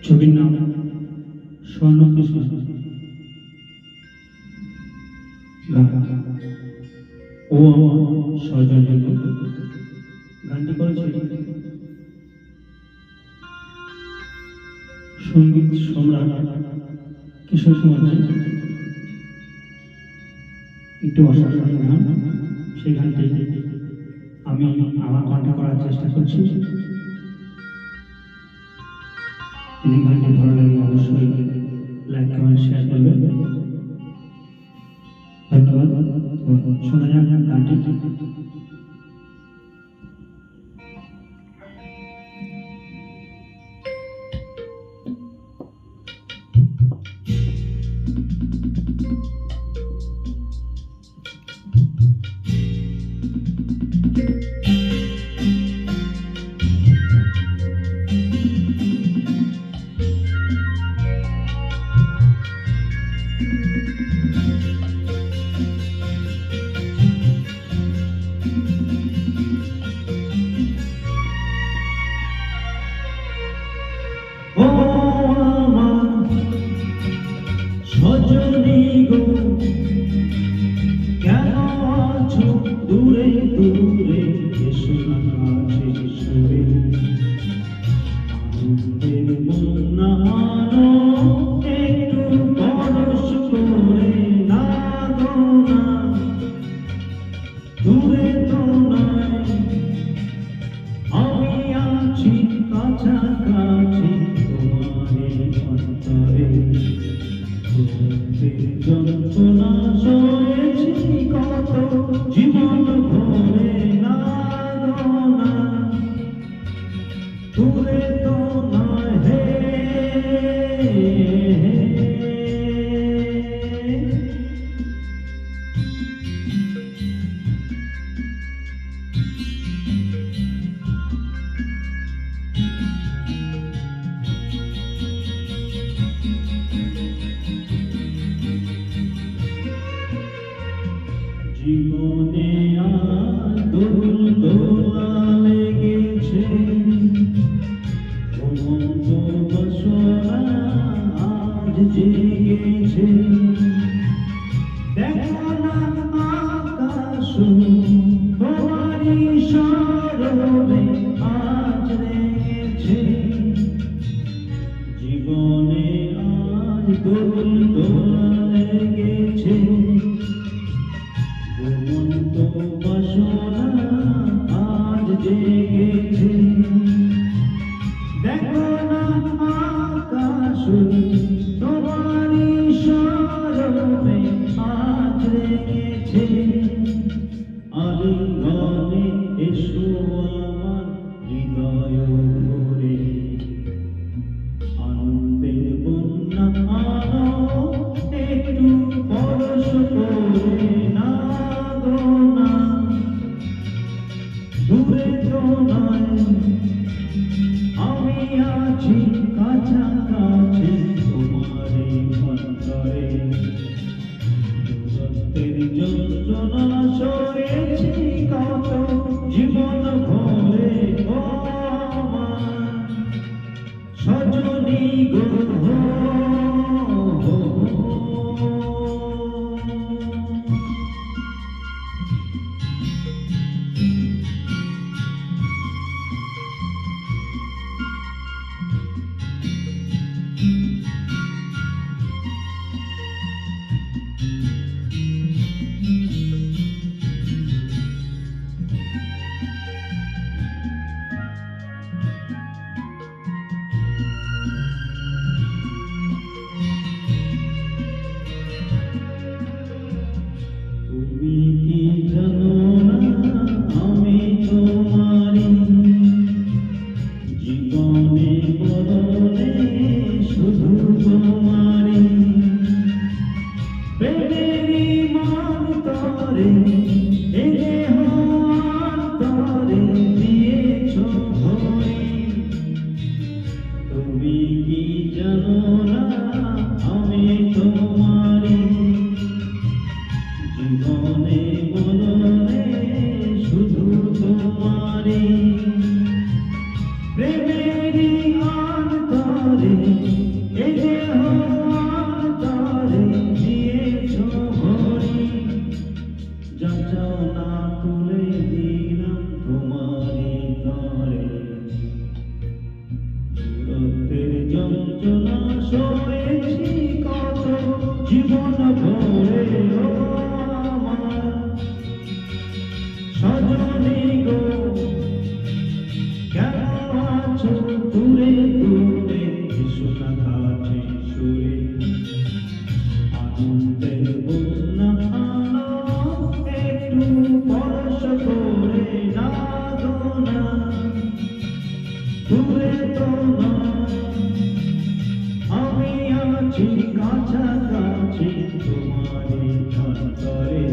ছবির নাম স্বর্ণকৃষ্ণ। ও আমার সহযোগী গানটি করেছে সঙ্গীত সম্রাট কিশোর কুমার। একটু অসাধারণ গান, সেই গানটি আমি আমার কণ্ঠে করার চেষ্টা করছি। যদি গানটি ভালো লাগে অবশ্যই লাইক কমেন্ট শেয়ার করবেন। ধন্যবাদ। শোনা যাক গানটি। সজনী গো কেন আছো দূরে দূরে, এসো না কাছে সরে। আনন্দের বন্যা আনো একটু পরশ করে, না গো না দূরে তো নয়, আমি আছি কাছাকাছি তোমারে অন্তরে। যন্ত্রণা সয়েছি কত জীবন ভরে, না গো না দূরে তো নয় হে। জীবনে আর দোল দোলা লেগেছে, ঘুমন্ত বাসনা আজ জেগেছে। দেখো না আকাশ তোমারই স্মরণে আজ রেগেছে। জীবনে আজ দোল দোলা লেগেছে, ঘুমন্ত বাসনা আজ জেগেছে। দেখো না আকাশ তোমারই স্মরণে আজ রেগেছে। আলিঙ্গনে এসো আমার হৃদয় ভরে, আনন্দের বন্যা আনো একটু পরশ করে, না গো না দূরে তো নয়, আমি আছি কাছাকাছি তোমারে অন্তরে। দূরত্বের যন্ত্রণা সয়েছি কত জীবন ভরে, ও আমার সজনী গো। তুমি কি জানো না আমি তোমারি, জীবনে মরণে শুধু তোমারি। প্রেমেরই মন্তরে এ দেহ অন্তরে দিয়েছ ভরি। তুমি কি জানো না আমি তোমারি, জীবনে মরণে শুধু তোমারি। প্রেমেরই অন্তরে যন্ত্রণা সয়েছি কত জীবন ভরে ও আমার সজনী গো, কেন আছো দূরে দূরে, এসো না কাছে সুরে, আনন্দের বন্যা আনো একটু পরশ করে নাগো না, দূরে তো না আমি আছি কাছাকাছি তোমারই অন্তরে।